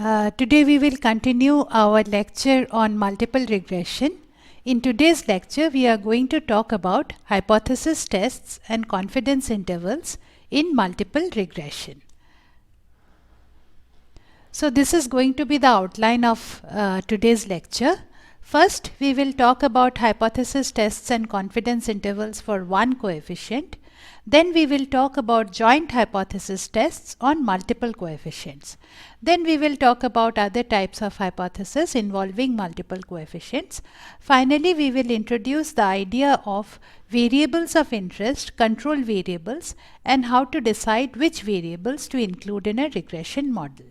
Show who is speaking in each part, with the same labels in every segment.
Speaker 1: Today we will continue our lecture on multiple regression. In today's lecture, we are going to talk about hypothesis tests and confidence intervals in multiple regression. So this is going to be the outline of today's lecture. First, we will talk about hypothesis tests and confidence intervals for one coefficient. Then we will talk about joint hypothesis tests on multiple coefficients. Then we will talk about other types of hypotheses involving multiple coefficients. Finally, we will introduce the idea of variables of interest, control variables, and how to decide which variables to include in a regression model.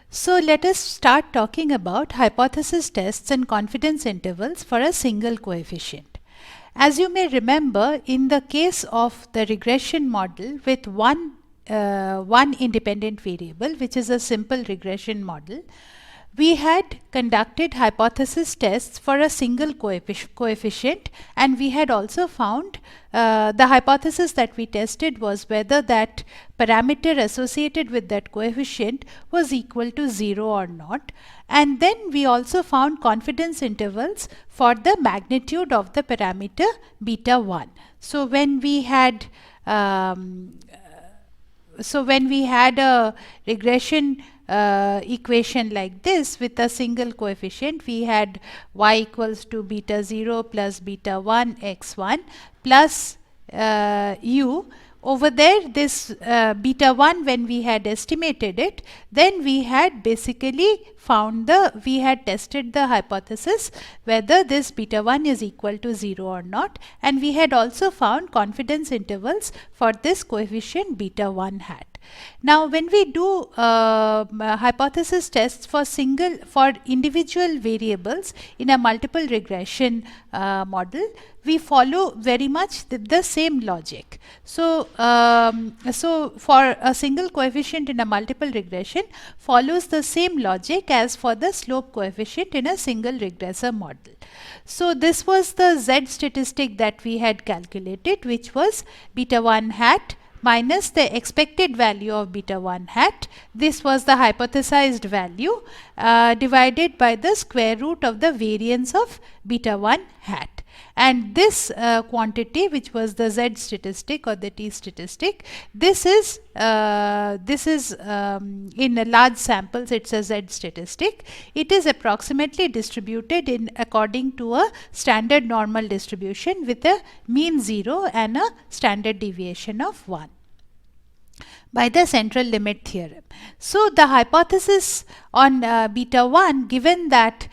Speaker 1: So let us start talking about hypothesis tests and confidence intervals for a single coefficient. As you may remember, in the case of the regression model with one independent variable, which is a simple regression model, we had conducted hypothesis tests for a single coefficient, and we had also found the hypothesis that we tested was whether that parameter associated with that coefficient was equal to 0 or not. And then we also found confidence intervals for the magnitude of the parameter beta 1. So when we had a regression equation like this with a single coefficient, we had y equals to beta 0 plus beta 1 x1 plus u. Over there, this beta 1, when we had estimated it, then we had basically found we had tested the hypothesis whether this beta 1 is equal to 0 or not, and we had also found confidence intervals for this coefficient beta 1 hat. Now, when we do hypothesis tests for individual variables in a multiple regression model, we follow very much the same logic. So, for a single coefficient in a multiple regression follows the same logic as for the slope coefficient in a single regressor model. So, this was the Z statistic that we had calculated, which was beta 1 hat minus the expected value of beta 1 hat. This was the hypothesized value divided by the square root of the variance of beta 1 hat. And this quantity, which was the Z statistic or the T statistic, this is in a large samples, it's a Z statistic. It is approximately distributed according to a standard normal distribution with a mean 0 and a standard deviation of 1 by the central limit theorem. So the hypothesis on beta 1, given that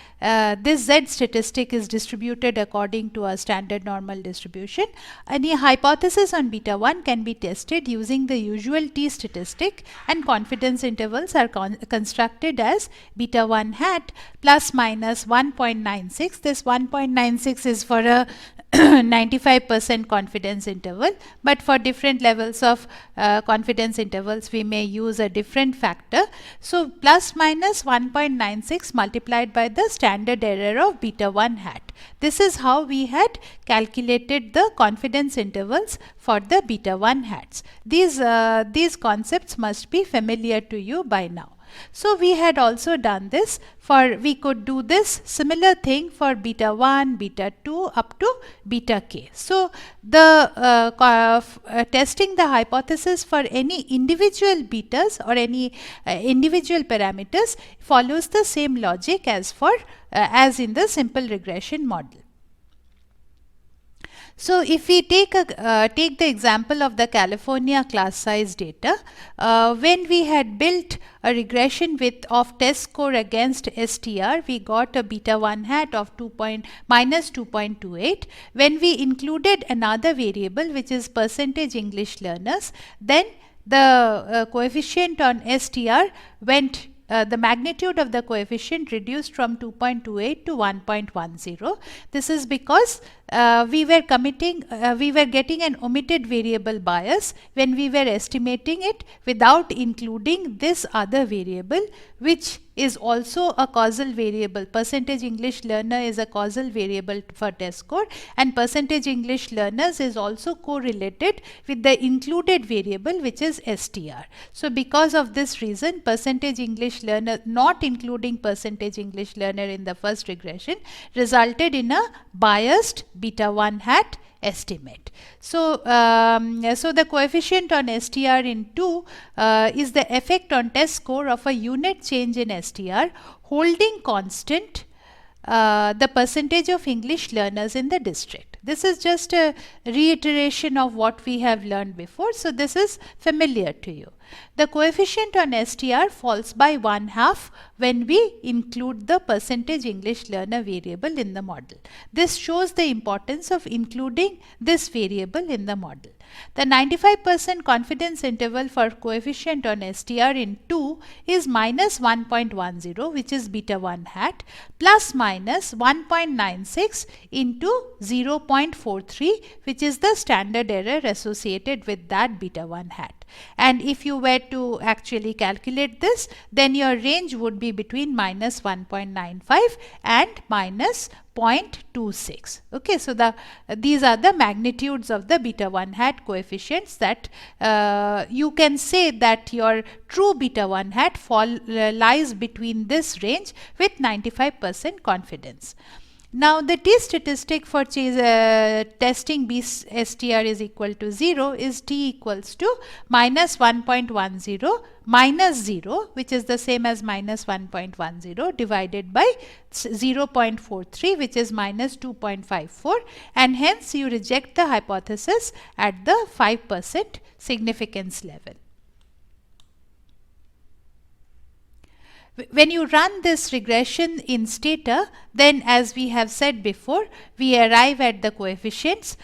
Speaker 1: this Z statistic is distributed according to a standard normal distribution, any hypothesis on beta 1 can be tested using the usual T statistic, and confidence intervals are constructed as beta 1 hat plus minus 1.96. This 1.96 is for a 95% confidence interval, but for different levels of confidence intervals we may use a different factor. So plus minus 1.96 multiplied by the standard error of beta 1 hat. This is how we had calculated the confidence intervals for the beta 1 hats. These concepts must be familiar to you by now. So we had also done this we could do this similar thing for beta 1, beta 2 up to beta k. So the testing the hypothesis for any individual betas or any individual parameters follows the same logic as as in the simple regression model. So if we take the example of the California class size data, when we had built a regression of test score against STR, we got a beta 1 hat of minus 2.28. When we included another variable, which is percentage English learners, then the coefficient on STR went the magnitude of the coefficient reduced from 2.28 to 1.10. This is because we were getting an omitted variable bias when we were estimating it without including this other variable, which is also a causal variable. Percentage English learner is a causal variable for test score, and percentage English learners is also correlated with the included variable, which is STR. So because of this reason, percentage English learner, not including percentage English learner in the first regression, resulted in a biased beta 1 hat estimate. So, so the coefficient on STR in 2 is the effect on test score of a unit change in STR holding constant the percentage of English learners in the district. This is just a reiteration of what we have learned before, so this is familiar to you. The coefficient on STR falls by 1/2 when we include the percentage English learner variable in the model. This shows the importance of including this variable in the model. The 95% confidence interval for coefficient on STR in 2 is minus 1.10, which is beta 1 hat, plus minus 1.96 into 0.43, which is the standard error associated with that beta 1 hat. And if you were to actually calculate this, then your range would be between minus 1.95 and minus 0.26. Okay, so these are the magnitudes of the beta 1 hat coefficients that you can say that your true beta 1 hat lies between this range with 95% confidence. Now, the t statistic for testing BSTR is equal to 0 is t equals to minus 1.10 minus 0, which is the same as minus 1.10, divided by 0.43, which is minus 2.54, and hence you reject the hypothesis at the 5% significance level. When you run this regression in Stata, then as we have said before, we arrive at the coefficients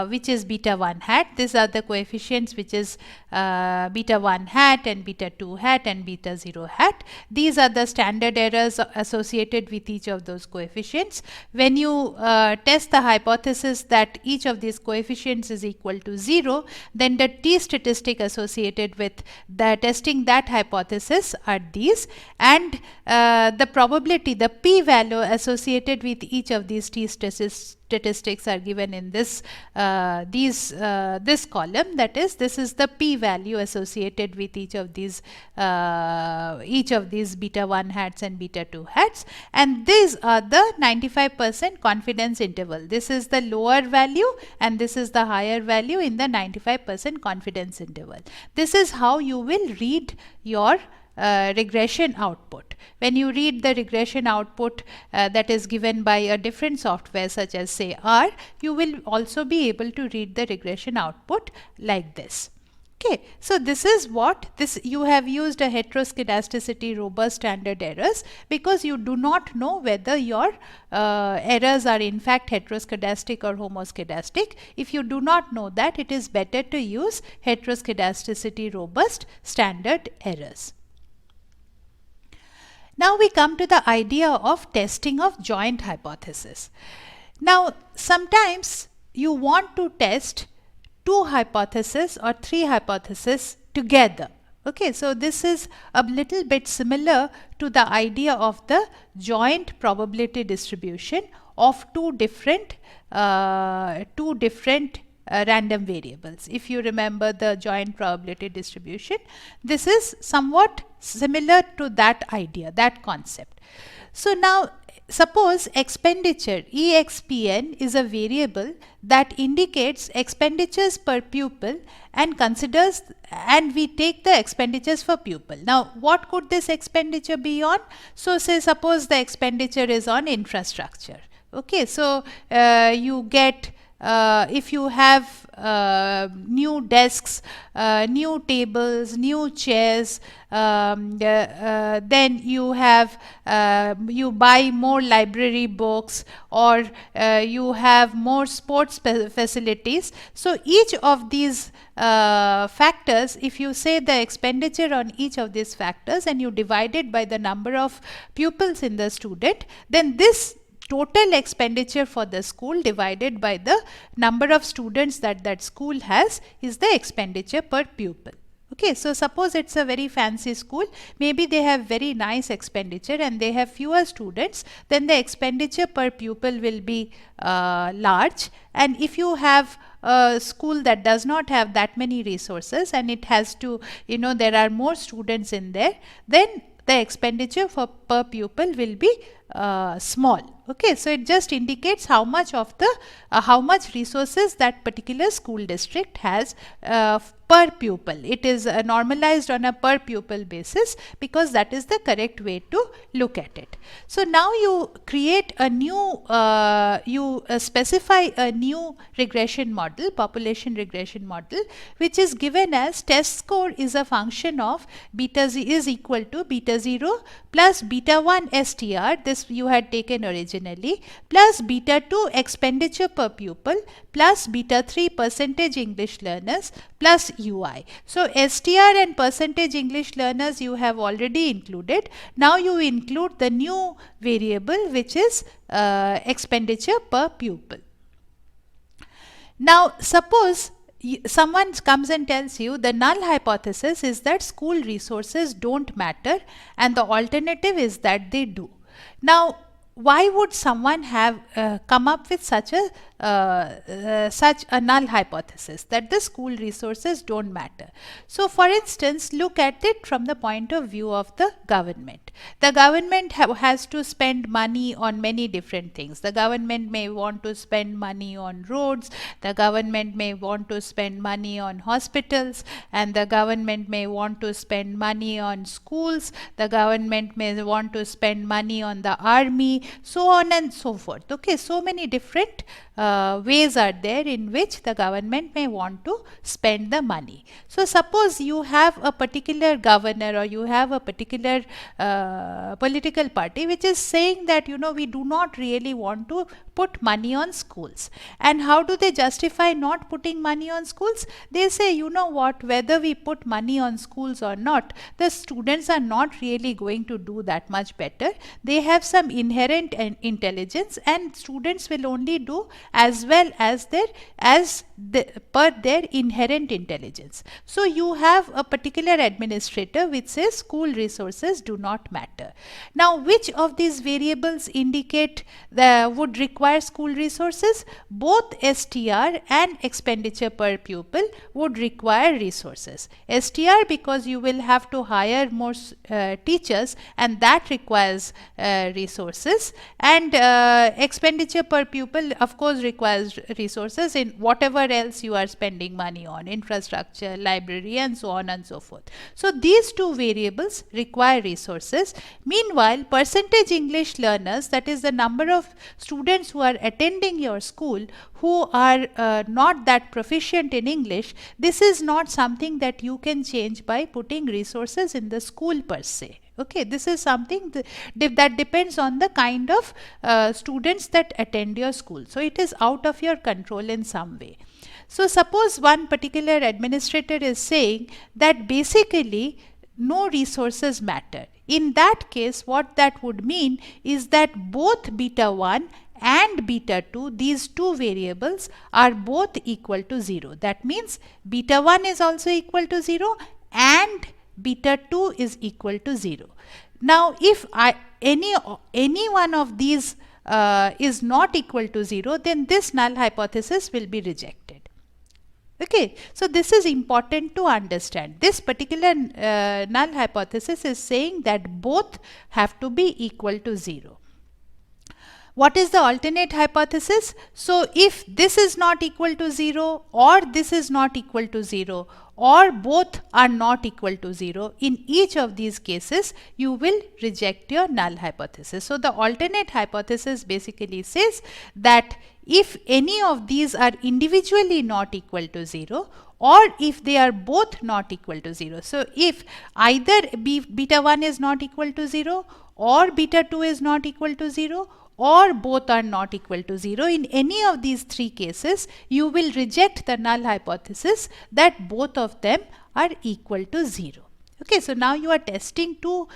Speaker 1: which is beta 1 hat. These are the coefficients which is beta 1 hat and beta 2 hat and beta 0 hat. These are the standard errors associated with each of those coefficients. When you test the hypothesis that each of these coefficients is equal to 0, then the t statistic associated with the testing that hypothesis are these, and the probability, the p value associated with each of these t statistics are given in this this column. That is, this is the p value associated with each of these beta 1 hats and beta 2 hats, and these are the 95% confidence interval. This is the lower value and this is the higher value in the 95% confidence interval. This is how you will read your regression output. When you read the regression output that is given by a different software such as say R, you will also be able to read the regression output like this. Okay, so this is what you have used a heteroscedasticity robust standard errors because you do not know whether your errors are in fact heteroscedastic or homoscedastic. If you do not know that, it is better to use heteroscedasticity robust standard errors. Now we come to the idea of testing of joint hypothesis. Now sometimes you want to test 2 hypotheses or 3 hypotheses together. Okay, so this is a little bit similar to the idea of the joint probability distribution of two different random variables. If you remember the joint probability distribution, this is somewhat similar to that idea, that concept. So now suppose expenditure EXPN is a variable that indicates expenditures per pupil and we take the expenditures for pupil. Now what could this expenditure be on? So say suppose the expenditure is on infrastructure. Okay, so you get if you have new desks, new tables, new chairs, then you have you buy more library books, or you have more sports facilities. So each of these factors, if you say the expenditure on each of these factors and you divide it by the number of pupils in the student, then this total expenditure for the school divided by the number of students that that school has is the expenditure per pupil. Okay, so suppose it's a very fancy school, maybe they have very nice expenditure and they have fewer students, then the expenditure per pupil will be large. And if you have a school that does not have that many resources and it has to, there are more students in there, then the expenditure for per pupil will be small. Okay, so it just indicates how much of the how much resources that particular school district has per pupil. It is normalized on a per pupil basis because that is the correct way to look at it. So now you create a new, you specify a new regression model, population regression model, which is given as test score is a function of beta z is equal to beta 0 plus beta 1 STR, this you had taken originally, plus beta 2 expenditure per pupil plus beta 3 percentage English learners plus UI. So STR and percentage English learners you have already included. Now you include the new variable which is expenditure per pupil. Now suppose someone comes and tells you the null hypothesis is that school resources don't matter and the alternative is that they do. Now why would someone have come up with such a null hypothesis that the school resources don't matter? So for instance, look at it from the point of view of the government. The government has to spend money on many different things. The government may want to spend money on roads, the government may want to spend money on hospitals, and the government may want to spend money on schools, the government may want to spend money on the army, so on and so forth. Okay, so many different ways are there in which the government may want to spend the money. So suppose you have a particular governor or you have a particular political party which is saying that we do not really want to put money on schools. And how do they justify not putting money on schools? They say, whether we put money on schools or not, the students are not really going to do that much better. They have some inherent intelligence and students will only do as well as per their inherent intelligence. So you have a particular administrator which says school resources do not matter. Now which of these variables indicate would require school resources? Both STR and expenditure per pupil would require resources. STR because you will have to hire more teachers and that requires resources, and expenditure per pupil of course requires resources in whatever else you are spending money on, infrastructure, library and so on and so forth. So these two variables require resources. Meanwhile, percentage English learners, that is the number of students who are attending your school who are not that proficient in English, this is not something that you can change by putting resources in the school per se. Okay, this is something that depends on the kind of students that attend your school. So it is out of your control in some way. So suppose one particular administrator is saying that basically no resources matter. In that case, what that would mean is that both beta 1 and beta 2, these two variables are both equal to 0. That means beta 1 is also equal to 0 and beta 2 is equal to 0. Now if any one of these is not equal to 0, then this null hypothesis will be rejected. Okay, so this is important to understand. This particular null hypothesis is saying that both have to be equal to 0. What is the alternate hypothesis? So if this is not equal to 0 or this is not equal to 0 or both are not equal to 0, in each of these cases you will reject your null hypothesis. So the alternate hypothesis basically says that if any of these are individually not equal to 0 or if they are both not equal to 0. So if either beta 1 is not equal to 0 or beta 2 is not equal to 0 or both are not equal to 0, in any of these three cases you will reject the null hypothesis that both of them are equal to 0. Okay, so now you are testing two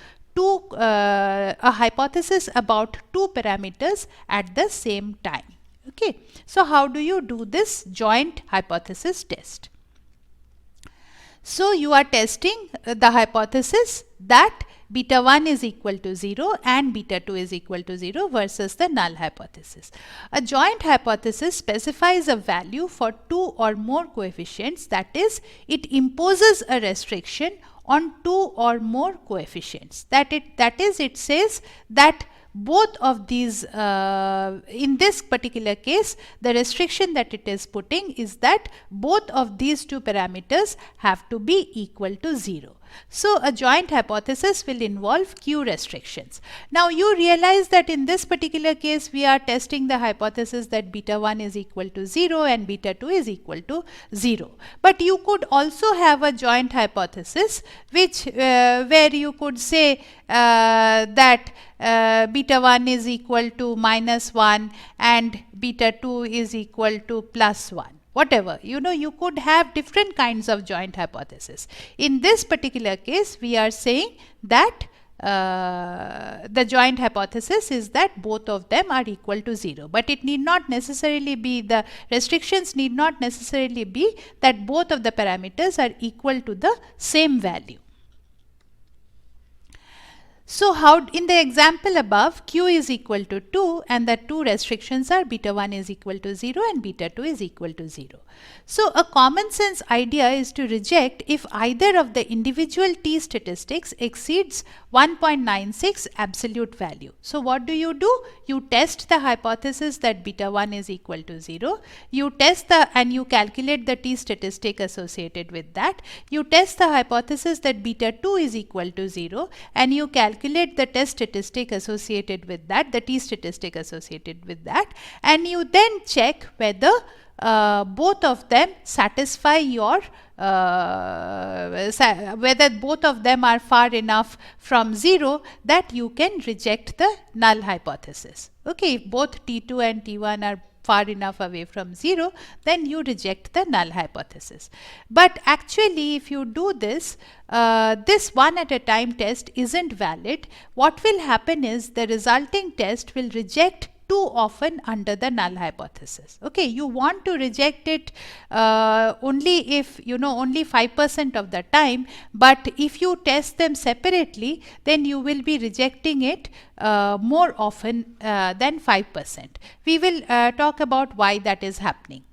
Speaker 1: a hypothesis about two parameters at the same time. Okay, so how do you do this joint hypothesis test? So you are testing the hypothesis that beta 1 is equal to 0 and beta 2 is equal to 0 versus the null hypothesis. A joint hypothesis specifies a value for two or more coefficients, that is, it imposes a restriction on two or more coefficients. That is, it says that both of these, in this particular case, the restriction that it is putting is that both of these two parameters have to be equal to 0. So a joint hypothesis will involve Q restrictions. Now you realize that in this particular case we are testing the hypothesis that beta 1 is equal to 0 and beta 2 is equal to 0. But you could also have a joint hypothesis which where you could say that beta 1 is equal to minus 1 and beta 2 is equal to plus 1. Whatever, you could have different kinds of joint hypothesis. In this particular case, we are saying that the joint hypothesis is that both of them are equal to 0. But it need not necessarily be, the restrictions need not necessarily be that both of the parameters are equal to the same value. So how, in the example above, Q is equal to 2 and the two restrictions are beta 1 is equal to 0 and beta 2 is equal to 0. So a common sense idea is to reject if either of the individual t statistics exceeds 1.96 absolute value. So what do? You test the hypothesis that beta 1 is equal to 0. You test and you calculate the t statistic associated with that. You test the hypothesis that beta 2 is equal to 0 and you calculate the test statistic associated with that, the t statistic associated with that, and you then check whether both of them satisfy your whether both of them are far enough from 0 that you can reject the null hypothesis. Okay, if both T2 and T1 are far enough away from 0, then you reject the null hypothesis. But actually, if you do this, this one at a time test isn't valid. What will happen is the resulting test will reject too often under the null hypothesis. Okay, you want to reject it only if, only 5% of the time, but if you test them separately, then you will be rejecting it more often than 5%. We will talk about why that is happening.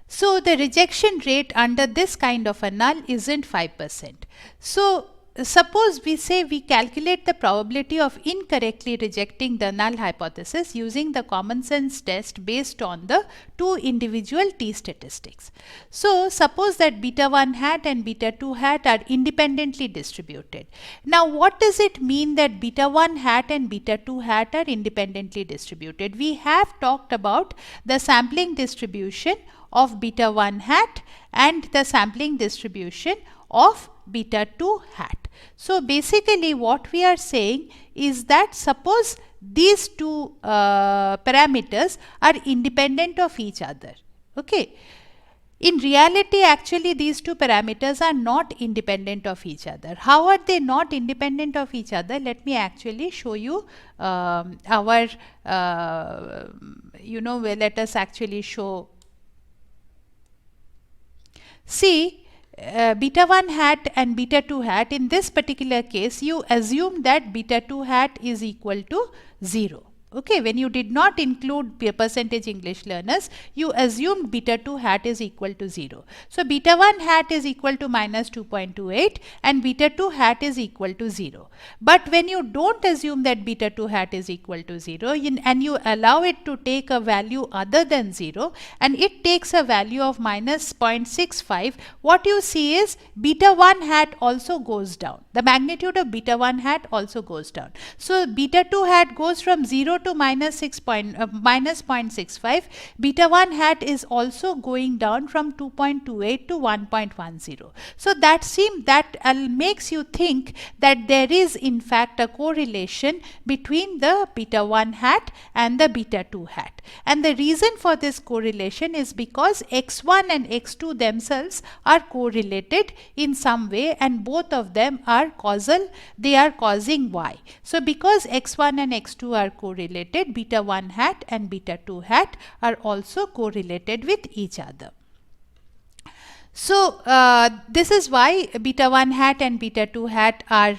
Speaker 1: So the rejection rate under this kind of a null isn't 5%. So suppose we say we calculate the probability of incorrectly rejecting the null hypothesis using the common sense test based on the two individual t statistics. So suppose that beta 1 hat and beta 2 hat are independently distributed. Now what does it mean that beta 1 hat and beta 2 hat are independently distributed? We have talked about the sampling distribution of beta 1 hat and the sampling distribution of beta 2 hat. So basically what we are saying is that suppose these two parameters are independent of each other. Okay. In reality, actually these two parameters are not independent of each other. How are they not independent of each other? Let me actually show you let us actually show. See, beta 1 hat and beta 2 hat, in this particular case you assume that beta 2 hat is equal to 0. Okay, when you did not include percentage English learners, you assumed beta 2 hat is equal to 0. So beta 1 hat is equal to minus 2.28 and beta 2 hat is equal to 0. But when you don't assume that beta 2 hat is equal to 0 and you allow it to take a value other than 0 and it takes a value of minus 0.65, what you see is beta 1 hat also goes down. The magnitude of beta 1 hat also goes down. So beta 2 hat goes from 0 to minus 0.65, beta 1 hat is also going down from 2.28 to 1.10. So that makes you think that there is in fact a correlation between the beta 1 hat and the beta 2 hat. And the reason for this correlation is because x1 and x2 themselves are correlated in some way, and both of them are causal, they are causing y. So because x1 and x2 are correlated, beta 1 hat and beta 2 hat are also correlated with each other. So this is why beta 1 hat and beta 2 hat are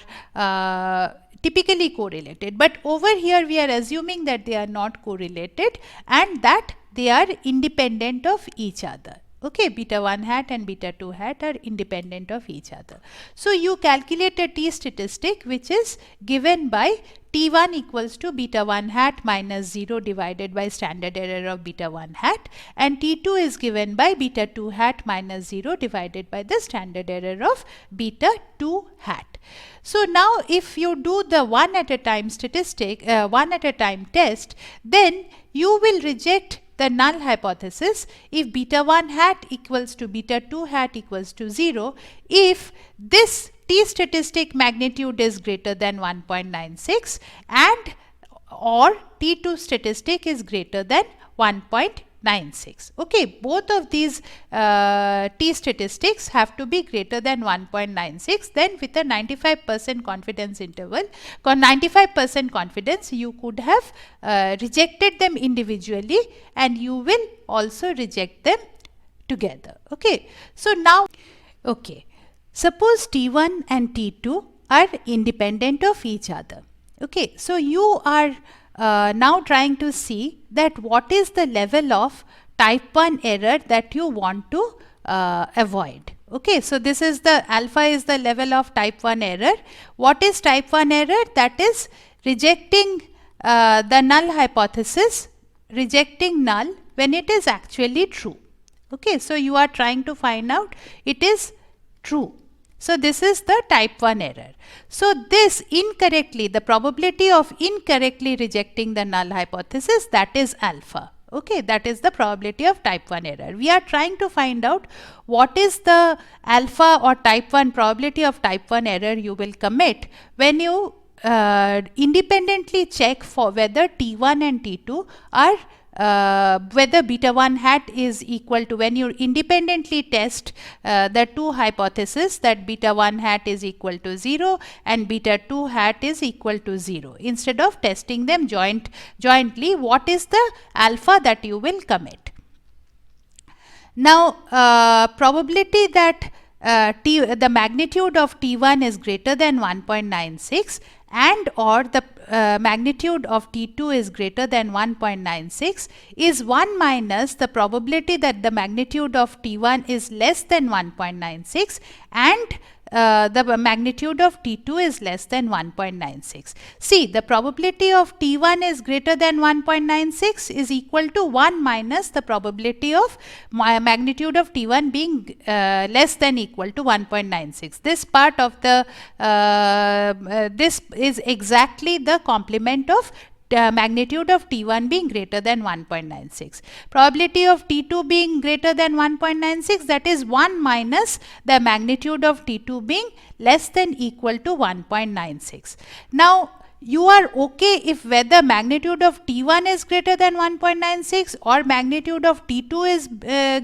Speaker 1: typically correlated, but over here we are assuming that they are not correlated and that they are independent of each other. Okay, beta 1 hat and beta 2 hat are independent of each other. So you calculate a t statistic which is given by t1 equals to beta 1 hat minus 0 divided by standard error of beta 1 hat, and t2 is given by beta 2 hat minus 0 divided by the standard error of beta 2 hat. So now if you do the one at a time statistic, one at a time test, then you will reject the null hypothesis if beta 1 hat equals to beta 2 hat equals to 0 if this t statistic magnitude is greater than 1.96 and or t2 statistic is greater than 1.96. Okay, both of these t statistics have to be greater than 1.96. Then with a 95% confidence interval, 95% confidence, you could have rejected them individually and you will also reject them together. Okay, so now, okay, suppose t1 and t2 are independent of each other. Okay, so you are now trying to see that what is the level of type 1 error that you want to avoid. Okay, so this is the alpha is the level of type 1 error. What is type 1 error? That is rejecting the null hypothesis, rejecting null when it is actually true. Okay, so you are trying to find out it is true. So this is the type 1 error. So this incorrectly, the probability of incorrectly rejecting the null hypothesis, that is alpha. Okay, that is the probability of type 1 error. We are trying to find out what is the alpha or type 1 probability of type 1 error you will commit when you independently check for whether t1 and t2 are whether beta 1 hat is equal to, when you independently test the two hypotheses that beta 1 hat is equal to 0 and beta 2 hat is equal to 0. Instead of testing them jointly, what is the alpha that you will commit? Now, probability that the magnitude of t1 is greater than 1.96 and or the magnitude of t2 is greater than 1.96 is 1 minus the probability that the magnitude of t1 is less than 1.96 and the magnitude of t2 is less than 1.96. See, the probability of t1 is greater than 1.96 is equal to 1 minus the probability of magnitude of t1 being less than equal to 1.96. This part of the this is exactly the complement of magnitude of t1 being greater than 1.96. Probability of t2 being greater than 1.96, that is 1 minus the magnitude of t2 being less than equal to 1.96. Now, you are okay if whether magnitude of t1 is greater than 1.96 or magnitude of t2 is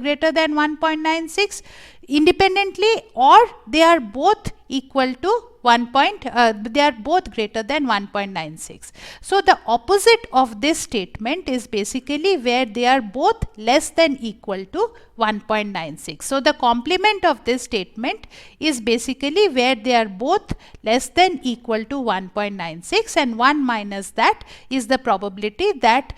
Speaker 1: greater than 1.96 independently, or they are both equal to they are both greater than 1.96. So the opposite of this statement is basically where they are both less than equal to 1.96. So the complement of this statement is basically where they are both less than equal to 1.96, and 1 minus that is the probability that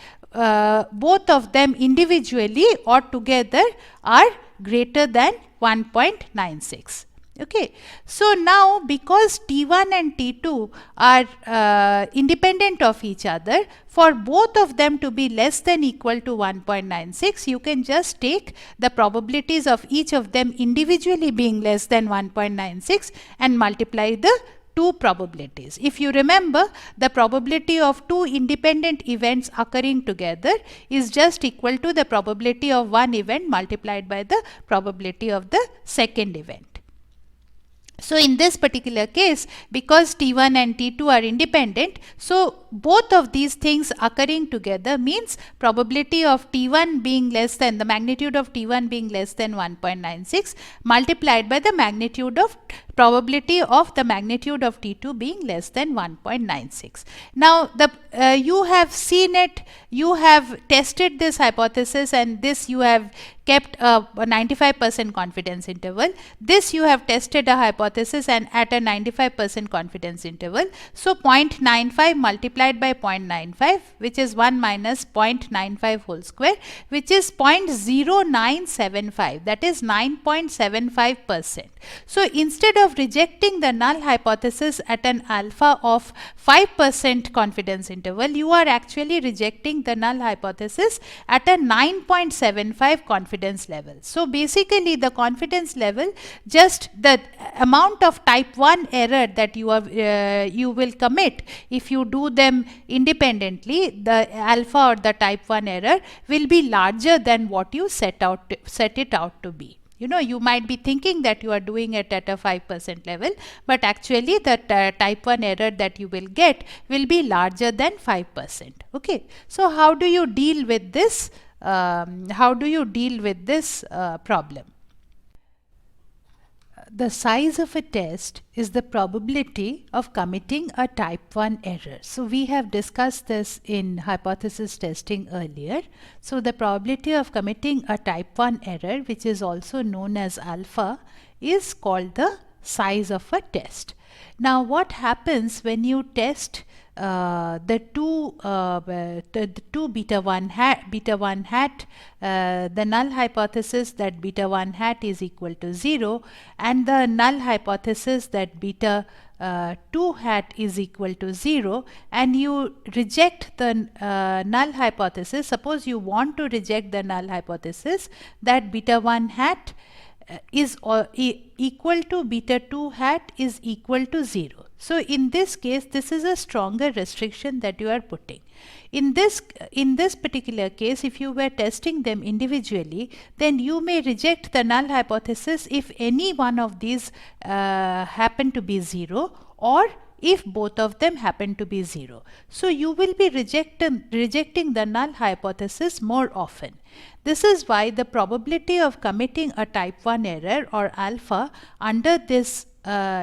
Speaker 1: both of them individually or together are greater than 1.96. Okay, so now because t1 and t2 are independent of each other, for both of them to be less than equal to 1.96, you can just take the probabilities of each of them individually being less than 1.96 and multiply the two probabilities. If you remember, the probability of two independent events occurring together is just equal to the probability of one event multiplied by the probability of the second event. So in this particular case, because T1 and T2 are independent, so both of these things occurring together means probability of T1 being less than, the magnitude of T1 being less than 1.96 multiplied by the magnitude of probability of the magnitude of T2 being less than 1.96. Now you have seen it, you have tested this hypothesis, and this you have kept a 95% confidence interval. This you have tested a hypothesis and at a 95% confidence interval. So 0.95 multiplied by 0.95, which is 1 minus 0.95 whole square, which is 0.0975, that is 9.75%. So instead of rejecting the null hypothesis at an alpha of 5% confidence interval, you are actually rejecting the null hypothesis at a 9.75 confidence level. So basically the confidence level, just the amount of type 1 error that you will commit if you do them independently, the alpha or the type 1 error will be larger than what you set it out to be. You know, you might be thinking that you are doing it at a 5% level, but actually the type 1 error that you will get will be larger than 5%. Okay, so how do you deal with this? Problem? The size of a test is the probability of committing a type 1 error. So we have discussed this in hypothesis testing earlier. So the probability of committing a type 1 error, which is also known as alpha, is called the size of a test. Now what happens when you test the two beta 1 hat, the null hypothesis that beta 1 hat is equal to 0 and the null hypothesis that beta 2 hat is equal to 0, and you reject the null hypothesis. Suppose you want to reject the null hypothesis that beta 1 hat is equal to beta 2 hat is equal to 0. So in this case, this is a stronger restriction that you are putting. In this particular case, if you were testing them individually, then you may reject the null hypothesis if any one of these happen to be 0, or if both of them happen to be 0. So you will be rejecting the null hypothesis more often. This is why the probability of committing a type 1 error or alpha under this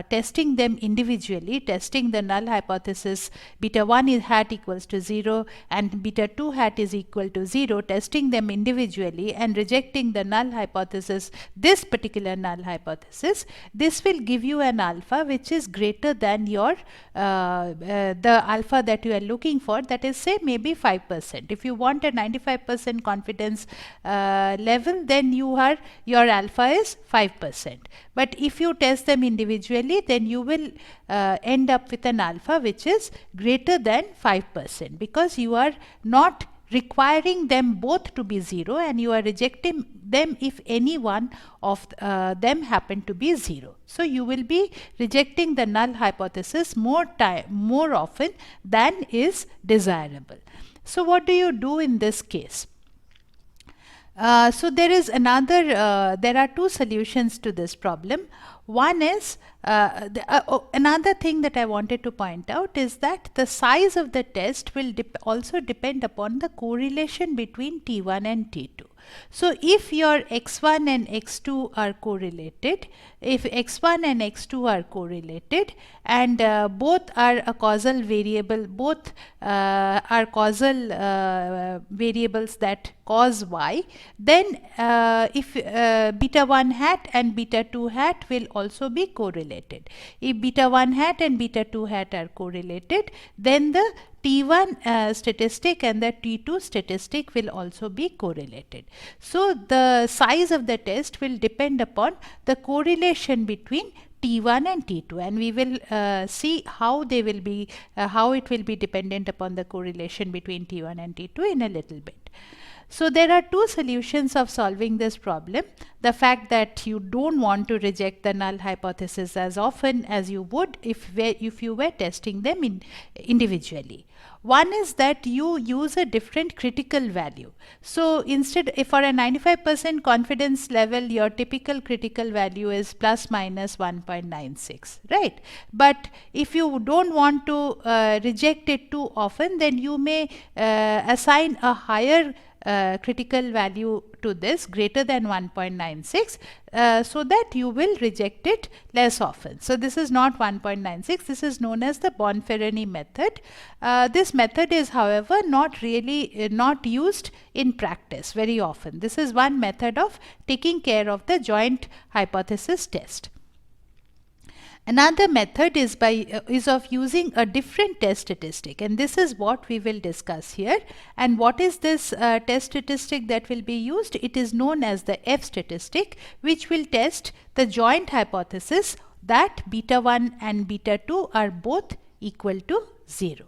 Speaker 1: testing them individually, testing the null hypothesis beta 1 hat equals to 0 and beta 2 hat is equal to 0, testing them individually and rejecting the null hypothesis, this particular null hypothesis, this will give you an alpha which is greater than your the alpha that you are looking for, that is, say, maybe 5%. If you want a 95% confidence level, then your alpha is 5%. But if you test them individually, then you will end up with an alpha which is greater than 5%, because you are not requiring them both to be 0 and you are rejecting them if any one of them happen to be 0. So you will be rejecting the null hypothesis more often than is desirable. So what do you do in this case? So there are two solutions to this problem. One is another thing that I wanted to point out is that the size of the test will also depend upon the correlation between T1 and T2. So if your x1 and x2 are correlated, if x1 and x2 are correlated and both are a causal variable, both are causal variables that cause y, then if beta 1 hat and beta 2 hat will also be correlated. If beta 1 hat and beta 2 hat are correlated, then the T1 statistic and the T2 statistic will also be correlated. So the size of the test will depend upon the correlation between T1 and T2, and we will see how they will be how it will be dependent upon the correlation between T1 and T2 in a little bit. So there are two solutions of solving this problem. The fact that you don't want to reject the null hypothesis as often as you would if you were testing them individually. One is that you use a different critical value. So instead, if for a 95% confidence level, your typical critical value is plus minus 1.96, right? But if you don't want to reject it too often, then you may assign a higher critical value to this greater than 1.96 so that you will reject it less often. So this is not 1.96, this is known as the Bonferroni method. This method is, however, not used in practice very often. This is one method of taking care of the joint hypothesis test. Another method is of using a different test statistic, and this is what we will discuss here. And what is this test statistic that will be used? It is known as the F statistic, which will test the joint hypothesis that beta 1 and beta 2 are both equal to 0.